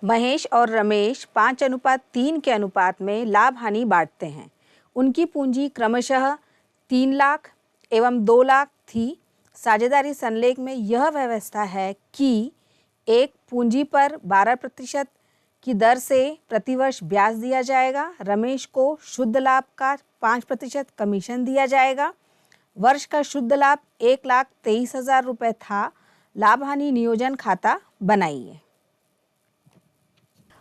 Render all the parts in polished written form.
महेश और रमेश 5:3 के अनुपात में लाभ हानि बांटते हैं। उनकी पूंजी क्रमशः 3 लाख एवं 2 लाख थी। साझेदारी संलेख में यह व्यवस्था है कि एक पूंजी पर 12% की दर से प्रतिवर्ष ब्याज दिया जाएगा। रमेश को शुद्ध लाभ का 5% कमीशन दिया जाएगा। वर्ष का शुद्ध लाभ 1,23,000 रुपये था। लाभ हानि नियोजन खाता बनाइए।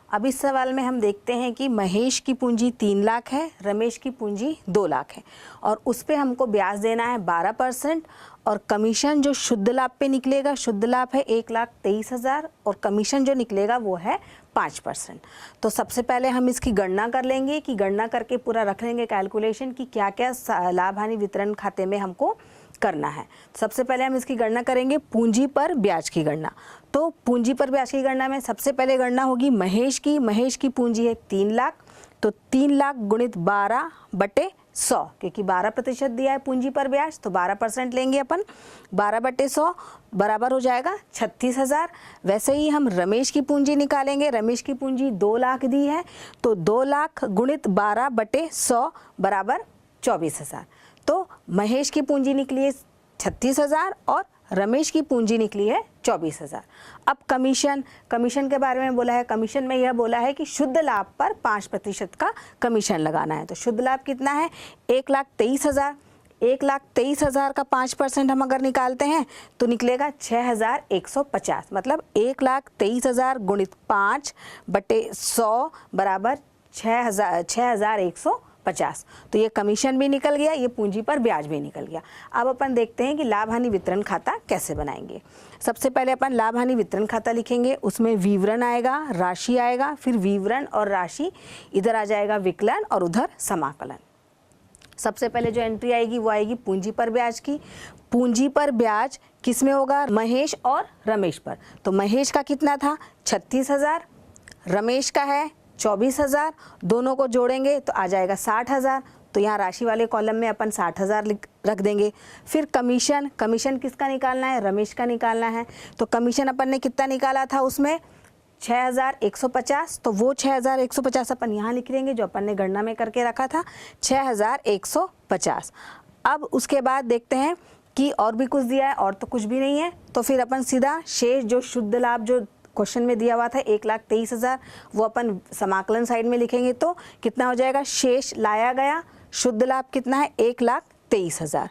अब इस सवाल में हम देखते हैं कि महेश की पूंजी 3 लाख है, रमेश की पूंजी 2 लाख है और उस पे हमको ब्याज देना है 12% और कमीशन जो शुद्ध लाभ पे निकलेगा, शुद्ध लाभ है 1,23,000 और कमीशन जो निकलेगा वो है 5%। तो सबसे पहले हम इसकी गणना कर लेंगे कि गणना करके पूरा रख लेंगे कैलकुलेशन कि क्या क्या लाभ हानि वितरण खाते में हमको करना है। सबसे पहले हम इसकी गणना करेंगे पूंजी पर ब्याज की गणना। तो पूंजी पर ब्याज की गणना में सबसे पहले गणना होगी महेश की पूंजी है 3 लाख, तो 3 लाख गुणित 12/100 क्योंकि 12% दिया है पूंजी पर ब्याज तो 12% लेंगे अपन। 12/100 बराबर हो जाएगा 36,000। वैसे ही हम रमेश की पूंजी निकालेंगे। रमेश की पूंजी 2 लाख दी है तो 2 लाख गुणित 12/100 बराबर 24,000। तो महेश की पूंजी निकली है 36,000 और रमेश की पूंजी निकली है 24,000। अब कमीशन के बारे में बोला है। कमीशन में यह बोला है कि शुद्ध लाभ पर 5% का कमीशन लगाना है। तो शुद्ध लाभ कितना है 1,23,000। 1,23,000 का 5% हम अगर निकालते हैं तो निकलेगा 6,150। मतलब 1,23,000 गुणित 5/100 बराबर 6,150। तो ये कमीशन भी निकल गया, ये पूंजी पर ब्याज भी निकल गया। अब अपन देखते हैं कि लाभ हानि वितरण खाता कैसे बनाएंगे। सबसे पहले अपन लाभ हानि वितरण खाता लिखेंगे। उसमें विवरण आएगा, राशि आएगा, फिर विवरण और राशि, इधर आ जाएगा विकलन और उधर समाकलन। सबसे पहले जो एंट्री आएगी वो आएगी पूंजी पर ब्याज की। पूंजी पर ब्याज किस में होगा, महेश और रमेश पर। तो महेश का कितना था 36,000, रमेश का है 24,000, दोनों को जोड़ेंगे तो आ जाएगा 60,000। तो यहाँ राशि वाले कॉलम में अपन 60,000 रख देंगे। फिर कमीशन किसका निकालना है, रमेश का निकालना है। तो कमीशन अपन ने कितना निकाला था उसमें 6,150, तो वो 6,150 अपन यहाँ लिख देंगे जो अपन ने गणना में करके रखा था 6,150। अब उसके बाद देखते हैं कि और भी कुछ दिया है, और तो कुछ भी नहीं है। तो फिर अपन सीधा शेष जो शुद्ध लाभ जो क्वेश्चन में दिया हुआ था 1,23,000 वो अपन समाकलन साइड में लिखेंगे तो कितना हो जाएगा, शेष लाया गया, शुद्ध लाभ कितना है 1,23,000।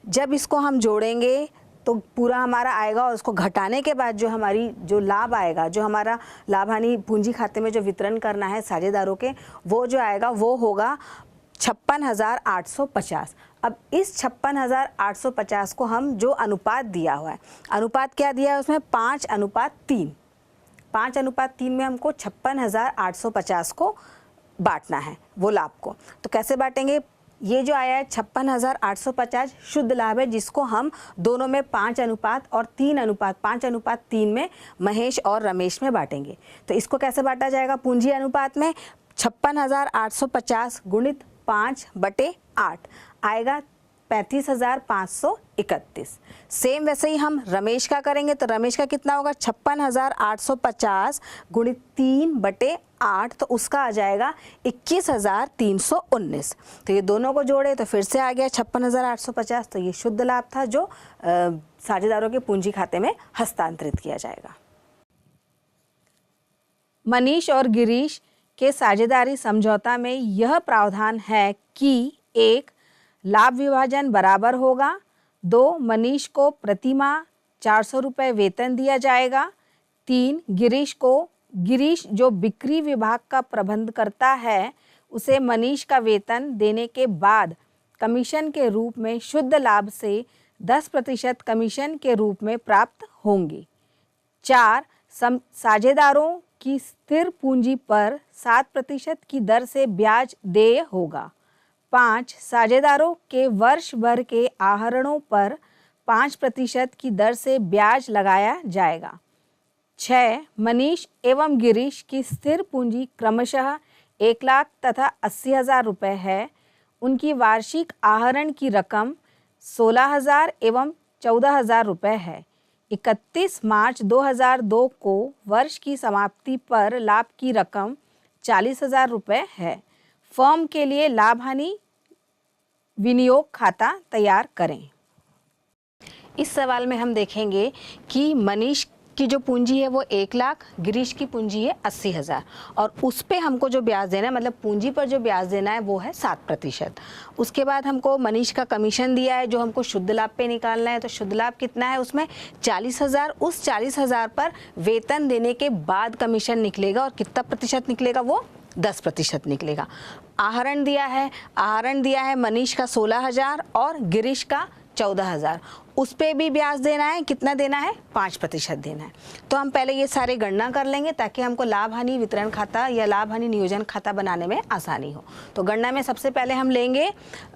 जब इसको हम जोड़ेंगे तो पूरा हमारा आएगा और उसको घटाने के बाद जो हमारी जो लाभ आएगा, जो हमारा लाभ हानि पूंजी खाते में जो वितरण करना है साझेदारों के, वो जो आएगा वो होगा 56,850। अब इस 56,850 को हम जो अनुपात दिया हुआ है, अनुपात क्या दिया है उसमें 5:3। 5:3 में हमको 56,850 को बांटना है वो लाभ को। तो कैसे बांटेंगे, ये जो आया है 56,850 शुद्ध लाभ है जिसको हम दोनों में 5:3 और 5:3 में महेश और रमेश में बांटेंगे। तो इसको कैसे बांटा जाएगा, पूंजी अनुपात में 56,850 गुणित 5/8 आएगा 35,531। सेम वैसे ही हम रमेश का करेंगे तो रमेश का कितना होगा 56,850 गुणित 3/8 तो उसका आ जाएगा 21,319। तो ये दोनों को जोड़े तो फिर से आ गया 56,850। तो ये शुद्ध लाभ था जो साझेदारों के पूंजी खाते में हस्तांतरित किया जाएगा। मनीष और गिरीश के साझेदारी समझौता में यह प्रावधान है कि 1. लाभ विभाजन बराबर होगा। 2. मनीष को प्रतिमाह 400 रुपये वेतन दिया जाएगा। 3. गिरीश जो बिक्री विभाग का प्रबंध करता है उसे मनीष का वेतन देने के बाद कमीशन के रूप में शुद्ध लाभ से 10% कमीशन के रूप में प्राप्त होंगे। 4. साझेदारों की स्थिर पूंजी पर 7% की दर से ब्याज देय होगा। 5. साझेदारों के वर्ष भर के आहरणों पर 5% की दर से ब्याज लगाया जाएगा। 6. मनीष एवं गिरीश की स्थिर पूंजी क्रमशः 1 लाख तथा 80,000 रुपये है। उनकी वार्षिक आहरण की रकम 16,000 एवं 14,000 रुपये है। 31 मार्च 2002 को वर्ष की समाप्ति पर लाभ की रकम 40,000 रुपये है। फर्म के लिए लाभ हानि विनियोग खाता तैयार करें। इस सवाल में हम देखेंगे कि मनीष की जो पूंजी है वो 1 लाख, गिरीश की पूंजी है 80,000 और उस पे हमको जो ब्याज देना है, मतलब पूंजी पर जो ब्याज देना है वो है 7%। उसके बाद हमको मनीष का कमीशन दिया है जो हमको शुद्ध लाभ पे निकालना है। तो शुद्ध लाभ कितना है उसमें 40,000। उस 40,000 पर वेतन देने के बाद कमीशन निकलेगा और कितना प्रतिशत निकलेगा, वो 10% निकलेगा। आहरण दिया है मनीष का 16,000 और गिरीश का 14,000। उस पे भी ब्याज देना है, कितना देना है, 5% देना है। तो हम पहले ये सारे गणना कर लेंगे ताकि हमको लाभ हानि वितरण खाता या लाभ हानि नियोजन खाता बनाने में आसानी हो। तो गणना में सबसे पहले हम लेंगे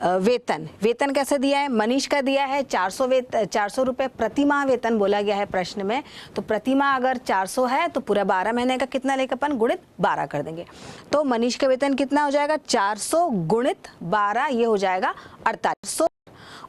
वेतन कैसे दिया है। मनीष का दिया है 400 रुपये प्रति माह वेतन बोला गया है प्रश्न में। तो प्रति माह अगर 400 है तो पूरा 12 महीने का कितना लेकर अपन गुणित 12 कर देंगे। तो मनीष का वेतन कितना हो जाएगा, 400 गुणित 12, ये हो जाएगा 4800।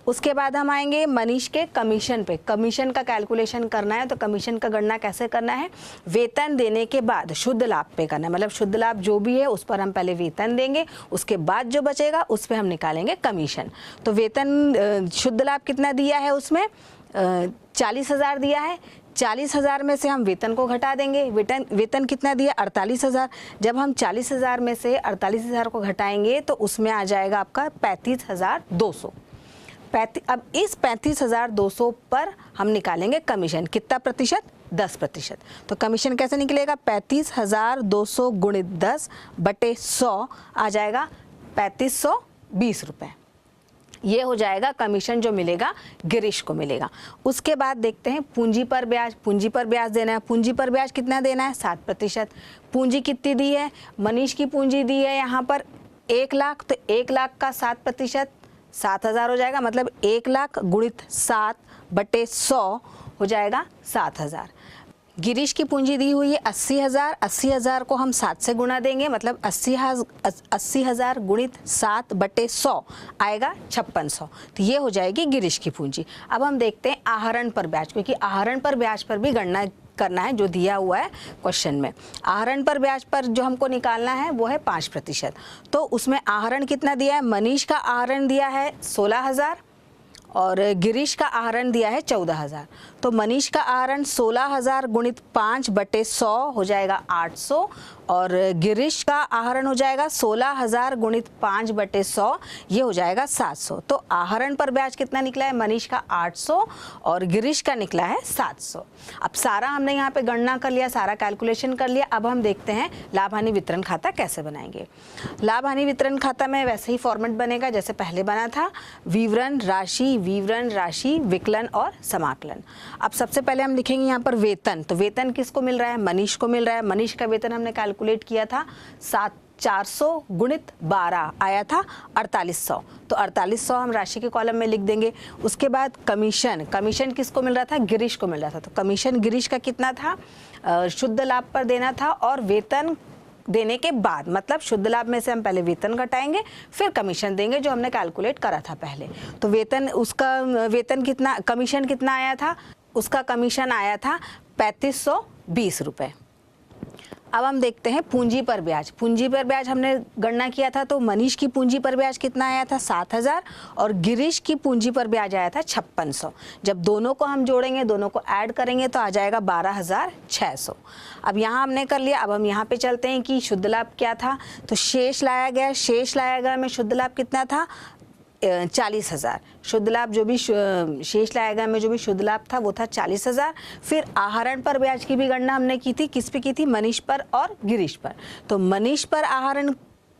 उसके बाद हम आएंगे मनीष के कमीशन पे। कमीशन का कैलकुलेशन करना है तो कमीशन का गणना कैसे करना है, वेतन देने के बाद शुद्ध लाभ पे करना है। मतलब शुद्ध लाभ जो भी है उस पर हम पहले वेतन देंगे, उसके बाद जो बचेगा उस पर हम निकालेंगे कमीशन। तो वेतन शुद्ध लाभ कितना दिया है, उसमें 40,000 दिया है। 40,000 में से हम वेतन को घटा देंगे। वेतन कितना दिया, 48,000। जब हम 40,000 में से 48,000 को घटाएंगे तो उसमें आ जाएगा आपका 35,200। अब इस 35,200 पर हम निकालेंगे कमीशन, कितना प्रतिशत, 10%। तो कमीशन कैसे निकलेगा, 35,200 गुणित 10 बटे 100 आ जाएगा 3520 रुपये। ये हो जाएगा कमीशन जो मिलेगा गिरीश को मिलेगा। उसके बाद देखते हैं पूंजी पर ब्याज। पूंजी पर ब्याज देना है। पूंजी पर ब्याज कितना देना है, 7%। पूंजी कितनी दी है, मनीष की पूंजी दी है यहाँ पर 1 लाख। तो 1 लाख का 7% 7,000 हो जाएगा। मतलब 1 लाख गुणित 7 बटे 100 हो जाएगा 7,000। गिरीश की पूंजी दी हुई है 80,000। 80,000 को हम 7 से गुणा देंगे, मतलब 80,000 गुणित 7 बटे 100 आएगा 5600। तो ये हो जाएगी गिरीश की पूंजी। अब हम देखते हैं आहरण पर ब्याज, क्योंकि आहरण पर ब्याज पर भी गणना करना है जो दिया हुआ है क्वेश्चन में। आहरण पर ब्याज पर जो हमको निकालना है वो है 5%। तो उसमें आहरण कितना दिया है, मनीष का आहरण दिया है 16,000 और गिरीश का आहरण दिया है 14,000। तो मनीष का आहरण 16,000 गुणित 5 बटे 100 हो जाएगा 800 और गिरीश का आहरण हो जाएगा 16,000 गुणित 5 बटे 100, ये हो जाएगा 700। तो आहरण पर ब्याज कितना निकला है, मनीष का 800 और गिरीश का निकला है 700। अब सारा हमने यहाँ पे गणना कर लिया, सारा कैलकुलेशन कर लिया। अब हम देखते हैं लाभ हानि वितरण खाता कैसे बनाएंगे। लाभ हानि वितरण खाता में वैसे ही फॉर्मेट बनेगा जैसे पहले बना था, विवरण राशि विकलन और समाकलन। अब सबसे पहले हम लिखेंगे यहाँ पर वेतन। तो वेतन किसको मिल रहा है, मनीष को मिल रहा है। मनीष का वेतन हमने कैलकुलेट किया था 400 गुणित 12 आया था 4800। तो 4800 हम राशि के कॉलम में लिख देंगे। उसके बाद कमीशन किसको मिल रहा था, गिरीश को मिल रहा था। तो कमीशन गिरीश का कितना था, शुद्ध लाभ पर देना था और वेतन देने के बाद, मतलब शुद्ध लाभ में से हम पहले वेतन घटाएंगे फिर कमीशन देंगे जो हमने कैलकुलेट करा था पहले। तो कमीशन कितना आया था, उसका कमीशन आया था 3520 रुपये। अब हम देखते हैं पूंजी पर ब्याज। पूंजी पर ब्याज हमने गणना किया था तो मनीष की पूंजी पर ब्याज कितना आया था 7,000 और गिरीश की पूंजी पर ब्याज आया था 5600। जब दोनों को हम जोड़ेंगे, दोनों को ऐड करेंगे तो आ जाएगा 12,600। अब यहाँ हमने कर लिया। अब हम यहाँ पे चलते हैं कि शुद्ध लाभ क्या था। तो शेष लाया गया में शुद्ध लाभ कितना था, 40,000। शुद्ध लाभ जो भी शेष लाया गया में जो भी शुद्ध लाभ था वो था 40,000। फिर आहरण पर ब्याज की भी गणना हमने की थी, किस पे की थी, मनीष पर और गिरीश पर। तो मनीष पर आहरण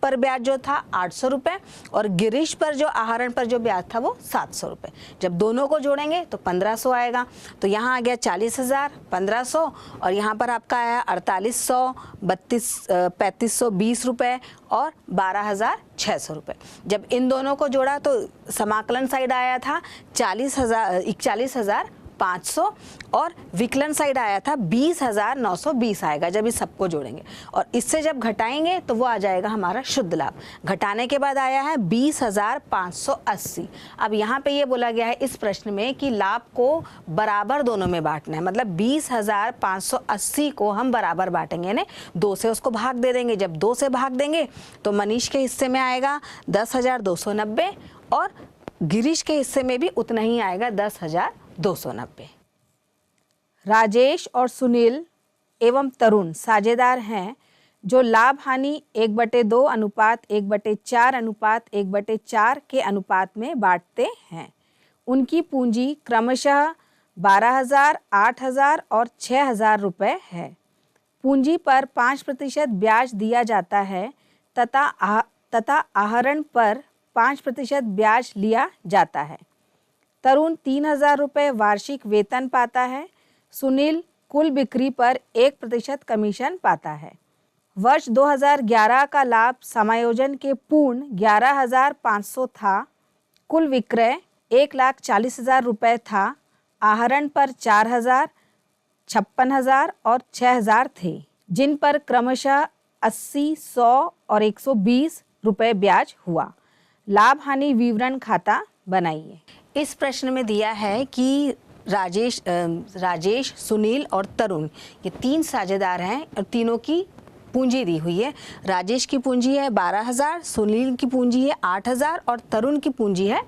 पर ब्याज जो था 800 रुपये और गिरीश पर जो आहरण पर जो ब्याज था वो 700 रुपये। जब दोनों को जोड़ेंगे तो 1500 आएगा। तो यहाँ आ गया 40,000, 1500 और यहाँ पर आपका आया 4800, 3520 रुपये और 12,600 रुपये। जब इन दोनों को जोड़ा तो समाकलन साइड आया था 41,000 500 और विकलन साइड आया था 20,920 आएगा जब इस सबको जोड़ेंगे, और इससे जब घटाएंगे तो वो आ जाएगा हमारा शुद्ध लाभ। घटाने के बाद आया है 20,580। अब यहाँ पे ये बोला गया है इस प्रश्न में कि लाभ को बराबर दोनों में बांटना है, मतलब 20,580 को हम बराबर बांटेंगे, यानी 2 से उसको भाग दे देंगे। जब 2 से भाग देंगे तो मनीष के हिस्से में आएगा 10,290 और गिरीश के हिस्से में भी उतना ही आएगा 10,290। राजेश और सुनील एवं तरुण साझेदार हैं जो लाभ हानि 1/2 अनुपात 1/4 अनुपात 1/4 के अनुपात में बांटते हैं। उनकी पूंजी क्रमशः 12,000, 8,000 और 6,000 रुपये है। पूंजी पर 5% ब्याज दिया जाता है तथा आहरण पर 5% ब्याज लिया जाता है। तरुण 3,000 रुपये वार्षिक वेतन पाता है। सुनील कुल बिक्री पर 1% कमीशन पाता है। वर्ष 2011 का लाभ समायोजन के पूर्ण 11,500 था। कुल विक्रय 1,40,000 रुपये था। आहरण पर 4,000, 56,000 और 6,000 थे, जिन पर क्रमशः 80, 100 और 120 रुपये ब्याज हुआ। लाभ हानि विवरण खाता बनाइए। इस प्रश्न में दिया है कि राजेश, सुनील और तरुण ये 3 साझेदार हैं और तीनों की पूंजी दी हुई है। राजेश की पूंजी है 12,000, सुनील की पूंजी है 8,000 और तरुण की पूंजी है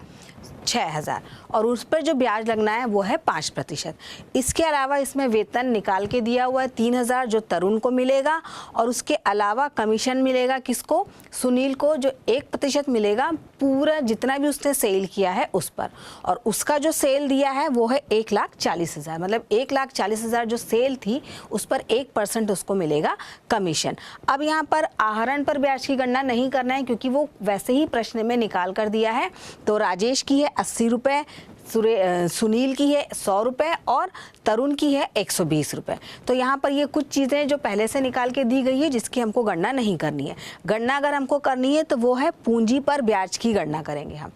6,000 और उस पर जो ब्याज लगना है वो है 5%। इसके अलावा इसमें वेतन निकाल के दिया हुआ है 3,000 जो तरुण को मिलेगा और उसके अलावा कमीशन मिलेगा किसको, सुनील को, जो 1% मिलेगा पूरा जितना भी उसने सेल किया है उस पर, और उसका जो सेल दिया है वो है 1,40,000, मतलब 1,40,000 जो सेल थी उस पर 1% उसको मिलेगा कमीशन। अब यहाँ पर आहरण पर ब्याज की गणना नहीं करना है क्योंकि वो वैसे ही प्रश्न में निकाल कर दिया है। तो राजेश की है 80 रुपये, सुनील की है 100 रुपये और तरुण की है 120 रुपये। तो यहाँ पर ये कुछ चीज़ें जो पहले से निकाल के दी गई है जिसकी हमको गणना नहीं करनी है। गणना अगर हमको करनी है तो वो है पूंजी पर ब्याज की गणना करेंगे हम।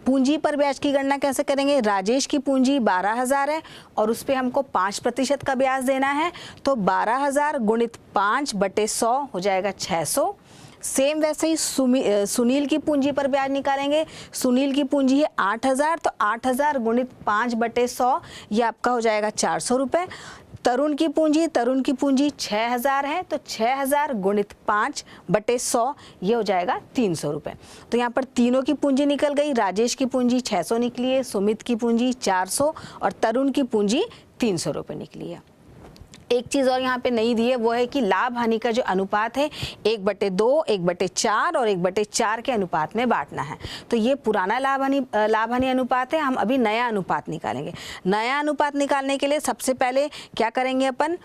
पूंजी पर ब्याज की गणना कैसे करेंगे, राजेश की पूंजी 12,000 है और उस पर हमको 5% का ब्याज देना है, तो 12,000 गुणित 5/100 हो जाएगा 600। सेम वैसे ही सुनील की पूंजी पर ब्याज निकालेंगे। सुनील की पूंजी है 8,000, तो 8,000 गुणित 5/100 ये आपका हो जाएगा 400 रुपये। तरुण की पूंजी 6,000 है, तो 6,000 गुणित 5/100 ये हो जाएगा 300 रुपये। तो यहाँ पर तीनों की पूंजी निकल गई। राजेश की पूंजी 600 निकली है, सुमित की पूंजी 400 और तरुण की पूंजी 300 रुपये निकली है। एक चीज़ और यहाँ पे नहीं दी है वो है कि लाभ हानि का जो अनुपात है 1/2, 1/4 और 1/4 के अनुपात में बांटना है। तो ये पुराना लाभ हानि अनुपात है। हम अभी नया अनुपात निकालेंगे। नया अनुपात निकालने के लिए सबसे पहले क्या करेंगे अपन,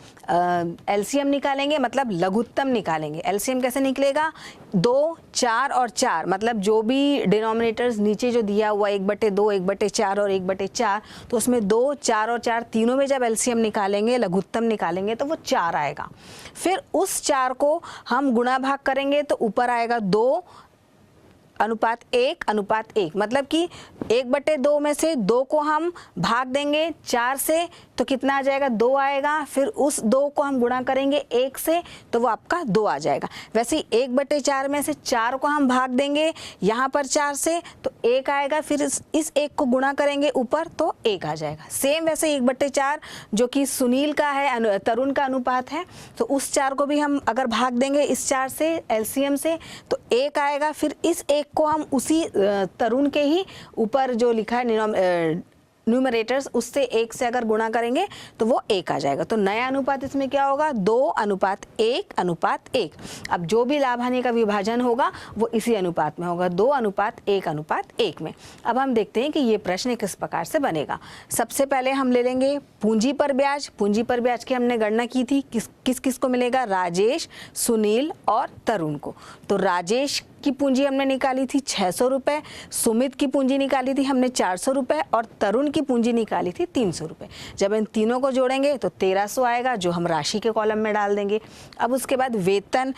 एलसीएम निकालेंगे, मतलब लघुत्तम निकालेंगे। एलसीएम कैसे निकलेगा, 2, 4 और 4, मतलब जो भी डिनोमिनेटर्स नीचे जो दिया हुआ 1/2, 1/4 और 1/4, तो उसमें 2, 4 और 4 तीनों में जब एलसीएम निकालेंगे, लघुत्तम निकालेंगे तो वो 4 आएगा। फिर उस 4 को हम गुणा भाग करेंगे तो ऊपर आएगा 2:1:1, मतलब कि 1/2 में से 2 को हम भाग देंगे 4 से तो कितना आ जाएगा, 2 आएगा। फिर उस 2 को हम गुणा करेंगे 1 से तो वो आपका 2 आ जाएगा। वैसे ही 1/4 में से 4 को हम भाग देंगे यहाँ पर 4 से तो 1 आएगा। फिर इस 1 को गुणा करेंगे ऊपर तो 1 आ जाएगा। सेम वैसे 1/4 जो कि सुनील का है, तरुण का अनुपात है, तो उस 4 को भी हम अगर भाग देंगे इस 4 से एलसीएम से तो 1 आएगा। फिर इस 1 को हम उसी तरुण के ही ऊपर जो लिखा है न्यूमरेटर्स उससे 1 से अगर गुणा करेंगे तो वो 1 आ जाएगा। तो नया अनुपात इसमें क्या होगा, 2:1:1। अब जो भी लाभ हानि का विभाजन होगा वो इसी अनुपात में होगा, 2:1:1 में। अब हम देखते हैं कि ये प्रश्न किस प्रकार से बनेगा। सबसे पहले हम ले लेंगे पूंजी पर ब्याज। पूंजी पर ब्याज की हमने गणना की थी, किस को मिलेगा, राजेश, सुनील और तरुण को। तो राजेश की पूंजी हमने निकाली थी 600 रुपये, सुमित की पूंजी निकाली थी हमने 400 रुपये और तरुण की पूंजी निकाली थी 300 रुपये। जब इन तीनों को जोड़ेंगे तो 1300 आएगा, जो हम राशि के कॉलम में डाल देंगे। अब उसके बाद वेतन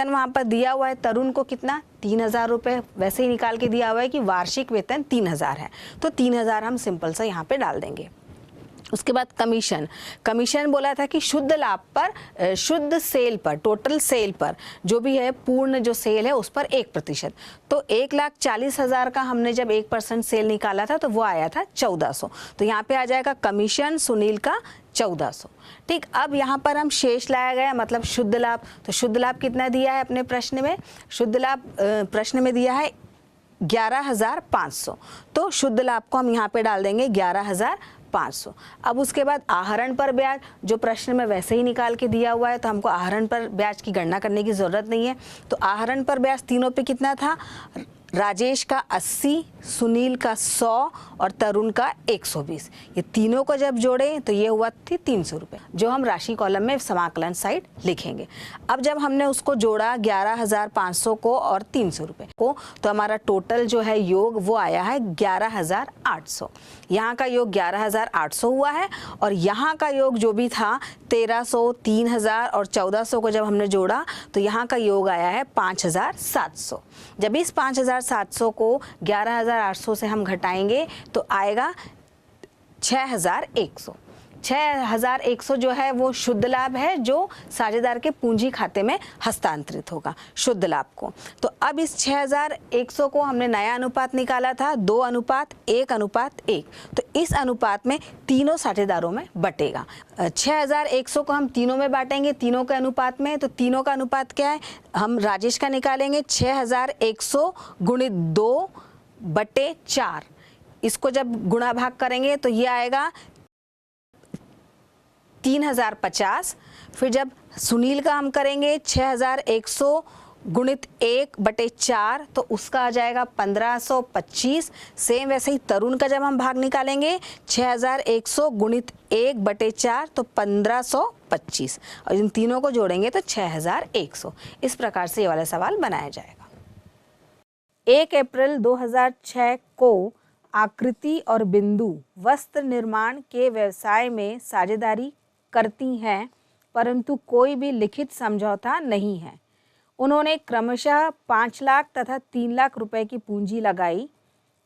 वहाँ पर दिया हुआ है तरुण को कितना, 3,000 रुपये। वैसे ही निकाल के दिया हुआ है कि वार्षिक वेतन 3,000 है, तो 3,000 हम सिंपल सा यहाँ पे डाल देंगे। उसके बाद कमीशन, कमीशन बोला था कि शुद्ध लाभ पर, शुद्ध सेल पर, टोटल सेल पर जो भी है, पूर्ण जो सेल है उस पर 1%। तो 1,40,000 का हमने जब 1% सेल निकाला था तो वो आया था 1400। तो यहाँ पे आ जाएगा कमीशन सुनील का 1400। ठीक, अब यहाँ पर हम शेष लाया गया, मतलब शुद्ध लाभ। तो शुद्ध लाभ कितना दिया है अपने प्रश्न में? शुद्ध लाभ प्रश्न में दिया है 11,500। तो शुद्ध लाभ को हम यहाँ पे डाल देंगे 11,500। अब उसके बाद आहरण पर ब्याज, जो प्रश्न में वैसे ही निकाल के दिया हुआ है, तो हमको आहरण पर ब्याज की गणना करने की ज़रूरत नहीं है। तो आहरण पर ब्याज तीनों पे कितना था? राजेश का 80, सुनील का 100 और तरुण का 120। ये तीनों को जब जोड़े तो ये हुआ थी 300 रुपये, जो हम राशि कॉलम में समाकलन साइड लिखेंगे। अब जब हमने उसको जोड़ा 11,500 को और 300 रुपये को, तो हमारा टोटल जो है योग वो आया है 11,800। यहाँ का योग 11,800 हुआ है और यहाँ का योग जो भी था 1,300, 3,000 और 1,400 को जब हमने जोड़ा तो यहाँ का योग आया है 5,700। जब इस 5,700 को 11,800 से हम घटाएंगे तो आएगा 6,100। 6,100 जो है वो शुद्ध लाभ है, जो साझेदार के पूंजी खाते में हस्तांतरित होगा शुद्ध लाभ को। तो अब इस 6,100 को हमने नया अनुपात निकाला था 2:1:1। तो इस अनुपात में तीनों साझेदारों में बटेगा। 6,100 को हम तीनों में बांटेंगे, तीनों के अनुपात में। तो तीनों का अनुपात क्या है? हम राजेश का निकालेंगे 6,100 गुणित 2/4। इसको जब गुणा भाग करेंगे तो ये आएगा 3,050। फिर जब सुनील का हम करेंगे 6,100 गुणित 1/4 तो उसका आ जाएगा 1,525। सेम वैसे ही तरुण का जब हम भाग निकालेंगे 6,100 गुणित 1/4 तो 1,525 और इन तीनों को जोड़ेंगे तो 6,100। इस प्रकार से ये वाला सवाल बनाया जाएगा। 1 अप्रैल 2006 को आकृति और बिंदु वस्त्र निर्माण के व्यवसाय में साझेदारी करती हैं, परंतु कोई भी लिखित समझौता नहीं है। उन्होंने क्रमशः 5 लाख तथा 3 लाख रुपए की पूंजी लगाई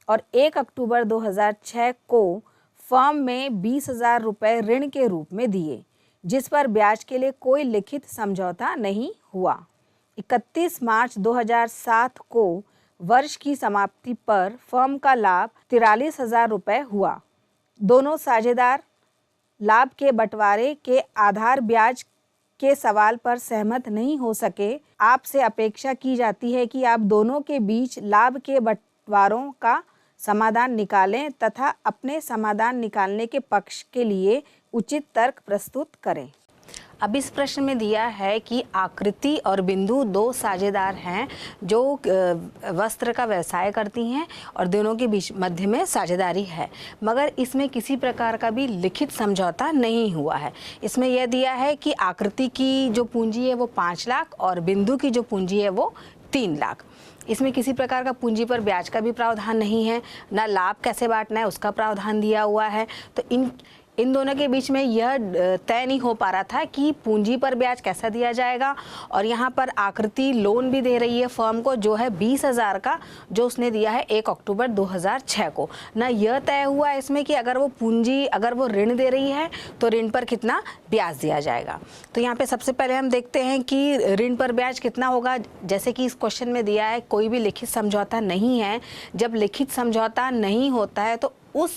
और 1 अक्टूबर 2006 को फर्म में 20,000 रुपये ऋण के रूप में दिए, जिस पर ब्याज के लिए कोई लिखित समझौता नहीं हुआ। 31 मार्च 2007 को वर्ष की समाप्ति पर फर्म का लाभ 43,000 रुपये हुआ। दोनों साझेदार लाभ के बंटवारे के आधार ब्याज के सवाल पर सहमत नहीं हो सके। आपसे अपेक्षा की जाती है कि आप दोनों के बीच लाभ के बंटवारों का समाधान निकालें तथा अपने समाधान निकालने के पक्ष के लिए उचित तर्क प्रस्तुत करें। अब इस प्रश्न में दिया है कि आकृति और बिंदु 2 साझेदार हैं जो वस्त्र का व्यवसाय करती हैं और दोनों के बीच मध्य में साझेदारी है, मगर इसमें किसी प्रकार का भी लिखित समझौता नहीं हुआ है। इसमें यह दिया है कि आकृति की जो पूंजी है वो 5 लाख और बिंदु की जो पूंजी है वो 3 लाख। इसमें किसी प्रकार का पूंजी पर ब्याज का भी प्रावधान नहीं है, ना लाभ कैसे बांटना है उसका प्रावधान दिया हुआ है। तो इन दोनों के बीच में यह तय नहीं हो पा रहा था कि पूंजी पर ब्याज कैसा दिया जाएगा। और यहाँ पर आकृति लोन भी दे रही है फर्म को, जो है 20,000 का, जो उसने दिया है 1 अक्टूबर 2006 को। ना यह तय हुआ है इसमें कि अगर वो पूंजी, अगर वो ऋण दे रही है तो ऋण पर कितना ब्याज दिया जाएगा। तो यहाँ पे सबसे पहले हम देखते हैं कि ऋण पर ब्याज कितना होगा। जैसे कि इस क्वेश्चन में दिया है कोई भी लिखित समझौता नहीं है। जब लिखित समझौता नहीं होता है तो उस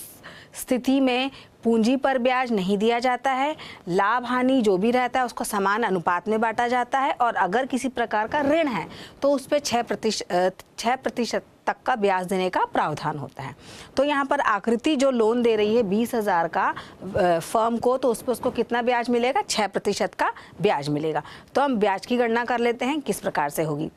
स्थिति में पूंजी पर ब्याज नहीं दिया जाता है, लाभ हानि जो भी रहता है उसको समान अनुपात में बांटा जाता है, और अगर किसी प्रकार का ऋण है तो उस पर 6% तक का ब्याज देने का प्रावधान होता है। तो यहाँ पर आकृति जो लोन दे रही है 20,000 का फर्म को, तो उस पर उसको कितना ब्याज मिलेगा? 6% का ब्याज मिलेगा। तो हम ब्याज की गणना कर लेते हैं किस प्रकार से होगी।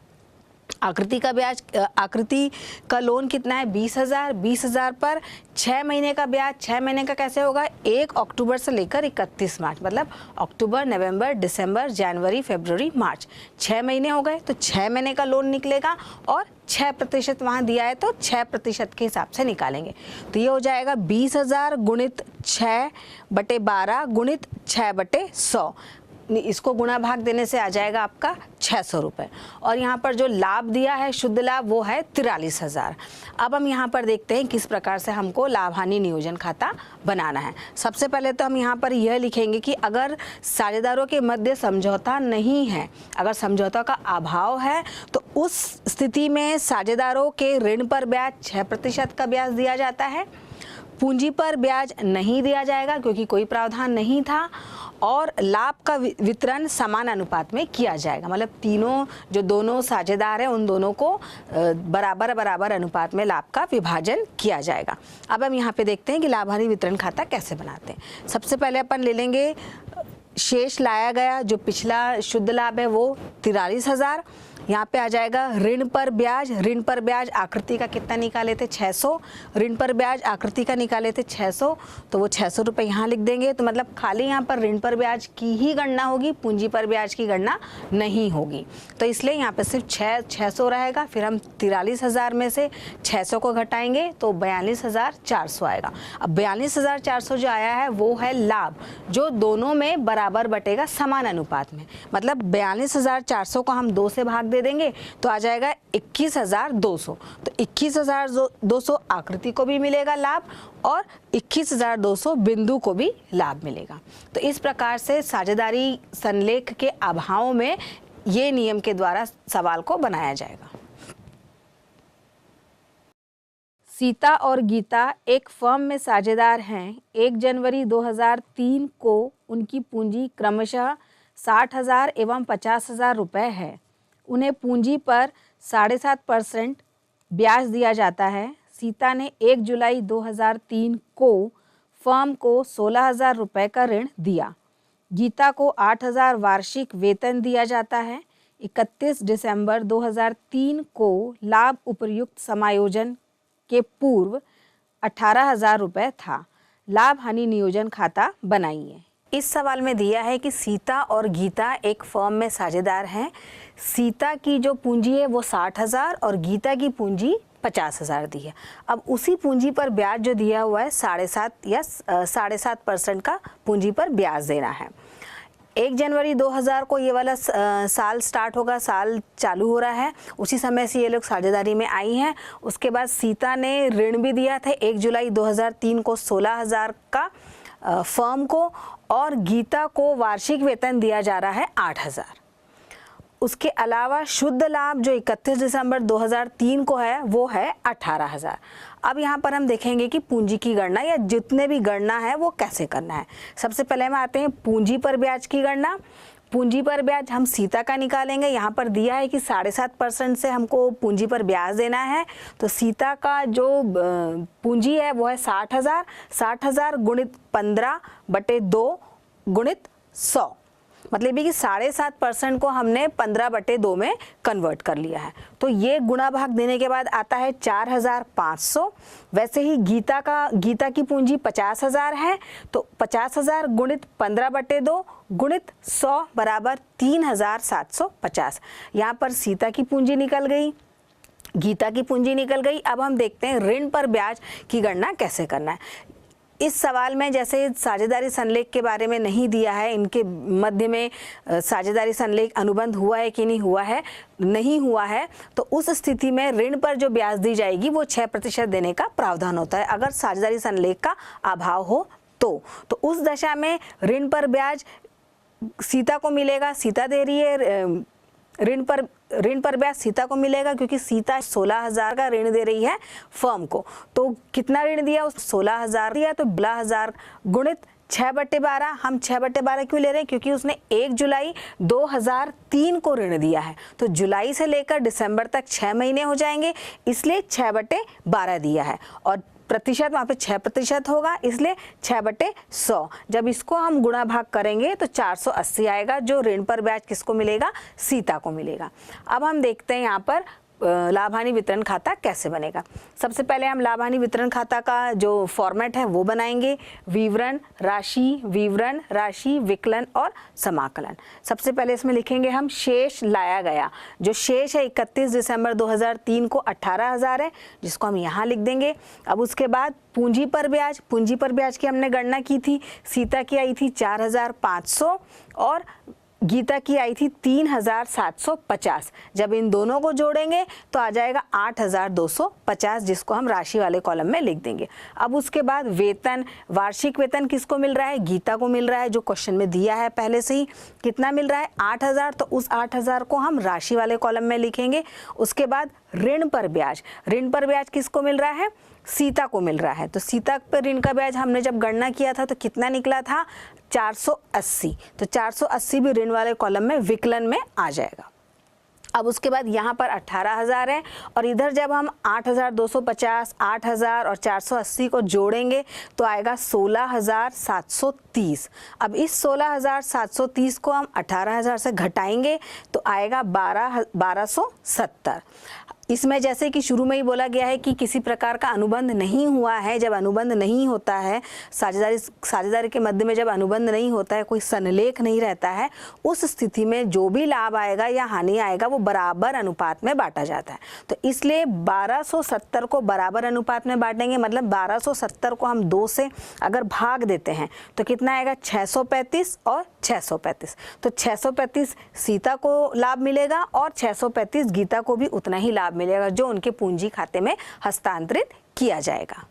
आकृति का ब्याज, आकृति का लोन कितना है? 20,000। 20,000 पर 6 महीने का ब्याज। 6 महीने का कैसे होगा? 1 अक्टूबर से लेकर 31 मार्च, मतलब अक्टूबर, नवंबर, दिसंबर, जनवरी, फरवरी, मार्च, 6 महीने हो गए। तो 6 महीने का लोन निकलेगा और 6% वहाँ दिया है तो 6% के हिसाब से निकालेंगे। तो ये हो जाएगा 20,000 गुणित 6/12 गुणित 6/100। इसको गुणा भाग देने से आ जाएगा आपका 600 रुपये। और यहाँ पर जो लाभ दिया है शुद्ध लाभ वो है 43,000। अब हम यहाँ पर देखते हैं किस प्रकार से हमको लाभ हानि नियोजन खाता बनाना है। सबसे पहले तो हम यहाँ पर यह लिखेंगे कि अगर साझेदारों के मध्य समझौता नहीं है, अगर समझौता का अभाव है, तो उस स्थिति में साझेदारों के ऋण पर ब्याज 6% का ब्याज दिया जाता है। पूंजी पर ब्याज नहीं दिया जाएगा क्योंकि कोई प्रावधान नहीं था, और लाभ का वितरण समान अनुपात में किया जाएगा। मतलब तीनों जो दोनों साझेदार हैं उन दोनों को बराबर बराबर अनुपात में लाभ का विभाजन किया जाएगा। अब हम यहाँ पे देखते हैं कि लाभ हानि वितरण खाता कैसे बनाते हैं। सबसे पहले अपन ले लेंगे शेष लाया गया, जो पिछला शुद्ध लाभ है वो 43,000। यहाँ पे आ जाएगा ऋण पर ब्याज। ऋण पर ब्याज आकृति का कितना निकाले थे 600, ऋण पर ब्याज आकृति का निकाले थे 600, तो वो 600 रुपये यहाँ लिख देंगे। तो मतलब खाली यहाँ पर ऋण पर ब्याज की ही गणना होगी, पूंजी पर ब्याज की गणना नहीं होगी। तो इसलिए यहाँ पे सिर्फ 600 रहेगा। फिर हम 43,000 में से 600 को घटाएंगे तो 42,400 आएगा। अब 42,400 जो आया है वो है लाभ, जो दोनों में बराबर बटेगा समान अनुपात में। मतलब 42,400 को हम 2 से भाग दे देंगे तो आ जाएगा 21,200। तो 21,200 आकृति को भी मिलेगा लाभ और 21,200 बिंदु को भी लाभ मिलेगा। तो इस प्रकार से साझेदारी संलेख के अभाव में ये नियम के द्वारा सवाल को बनाया जाएगा। सीता और गीता एक फर्म में साझेदार हैं। 1 जनवरी 2003 को उनकी पूंजी क्रमशः 60,000 एवं 50,000 रुपये है। उन्हें पूंजी पर 7.5% ब्याज दिया जाता है। सीता ने 1 जुलाई 2003 को फर्म को 16,000 रुपये का ऋण दिया। गीता को 8,000 वार्षिक वेतन दिया जाता है। 31 दिसंबर 2003 को लाभ उपर्युक्त समायोजन के पूर्व 18,000 रुपये था। लाभ हानि नियोजन खाता बनाइए। इस सवाल में दिया है कि सीता और गीता एक फर्म में साझेदार हैं। सीता की जो पूंजी है वो 60,000 और गीता की पूंजी 50,000 दी है। अब उसी पूंजी पर ब्याज जो दिया हुआ है 7.5 या 7.5% का पूंजी पर ब्याज देना है। 1 जनवरी 2000 को ये वाला साल स्टार्ट होगा, साल चालू हो रहा है, उसी समय से ये लोग साझेदारी में आई हैं। उसके बाद सीता ने ऋण भी दिया था 1 जुलाई 2003 को 16,000 का फर्म को, और गीता को वार्षिक वेतन दिया जा रहा है 8,000। उसके अलावा शुद्ध लाभ जो 31 दिसंबर 2003 को है वो है 18,000। अब यहाँ पर हम देखेंगे कि पूंजी की गणना या जितने भी गणना है वो कैसे करना है। सबसे पहले हम आते हैं पूंजी पर ब्याज की गणना। पूंजी पर ब्याज हम सीता का निकालेंगे। यहाँ पर दिया है कि 7.5% से हमको पूंजी पर ब्याज देना है, तो सीता का जो पूंजी है वो है 60,000। 60,000 गुणित 15/2 गुणित 100, मतलब ये कि 7.5% को हमने 15/2 में कन्वर्ट कर लिया है। तो ये गुणा भाग देने के बाद आता है 4,500। वैसे ही गीता की पूंजी 50,000 है, तो 50,000 गुणित 15/2 गुणित 100 बराबर 3,750। यहाँ पर सीता की पूंजी निकल गई, गीता की पूंजी निकल गई। अब हम देखते हैं ऋण पर ब्याज की गणना कैसे करना है। इस सवाल में जैसे साझेदारी संलेख के बारे में नहीं दिया है, इनके मध्य में साझेदारी संलेख अनुबंध हुआ है कि नहीं हुआ है, तो उस स्थिति में ऋण पर जो ब्याज दी जाएगी वो 6% देने का प्रावधान होता है अगर साझेदारी संलेख का अभाव हो तो उस दशा में ऋण पर ब्याज सीता को मिलेगा। सीता दे रही है ऋण पर ब्याज सीता को मिलेगा क्योंकि सीता 16,000 का ऋण दे रही है फर्म को। तो कितना ऋण दिया, उस 16,000 दिया, तो 12,000 गुणित 6/12। हम 6/12 क्यों ले रहे हैं, क्योंकि उसने 1 जुलाई 2003 को ऋण दिया है, तो जुलाई से लेकर दिसंबर तक 6 महीने हो जाएंगे, इसलिए 6/12 दिया है। और प्रतिशत वहाँ पे 6% होगा, इसलिए 6/100। जब इसको हम गुणा भाग करेंगे तो 480 आएगा, जो ऋण पर ब्याज किसको मिलेगा, सीता को मिलेगा। अब हम देखते हैं यहाँ पर लाभ हानि वितरण खाता कैसे बनेगा। सबसे पहले हम लाभ हानि वितरण खाता का जो फॉर्मेट है वो बनाएंगे, विवरण, राशि, विकलन और समाकलन। सबसे पहले इसमें लिखेंगे हम शेष लाया गया। जो शेष है 31 दिसंबर 2003 को 18,000 है, जिसको हम यहाँ लिख देंगे। अब उसके बाद पूंजी पर ब्याज की हमने गणना की थी। सीता की आई थी 4,500 और गीता की आई थी 3,750। जब इन दोनों को जोड़ेंगे तो आ जाएगा 8,250, जिसको हम राशि वाले कॉलम में लिख देंगे। अब उसके बाद वेतन, वार्षिक वेतन किसको मिल रहा है? गीता को मिल रहा है, जो क्वेश्चन में दिया है पहले से ही। कितना मिल रहा है? 8,000। तो उस 8,000 को हम राशि वाले कॉलम में लिखेंगे। उसके बाद ऋण पर ब्याज किसको मिल रहा है? सीता को मिल रहा है। तो सीता पर ऋण का ब्याज हमने जब गणना किया था तो कितना निकला था? 480। तो 480 भी ऋण वाले कॉलम में विकलन में आ जाएगा। अब उसके बाद यहाँ पर 18,000 है और इधर जब हम 8,250, 8,000 और 480 को जोड़ेंगे तो आएगा 16,730। अब इस 16,730 को हम 18,000 से घटाएंगे तो आएगा 1,270। इसमें जैसे कि शुरू में ही बोला गया है कि किसी प्रकार का अनुबंध नहीं हुआ है। जब अनुबंध नहीं होता है, साझेदारी के मध्य में जब अनुबंध नहीं होता है, कोई सनलेख नहीं रहता है, उस स्थिति में जो भी लाभ आएगा या हानि आएगा वो बराबर अनुपात में बांटा जाता है। तो इसलिए 1270 को बराबर अनुपात में बांटेंगे। मतलब 1270 को हम 2 से अगर भाग देते हैं तो कितना आएगा? 635 और 635। तो 635 सीता को लाभ मिलेगा और 635 गीता को भी उतना ही लाभ मिलेगा, जो उनके पूंजी खाते में हस्तांतरित किया जाएगा।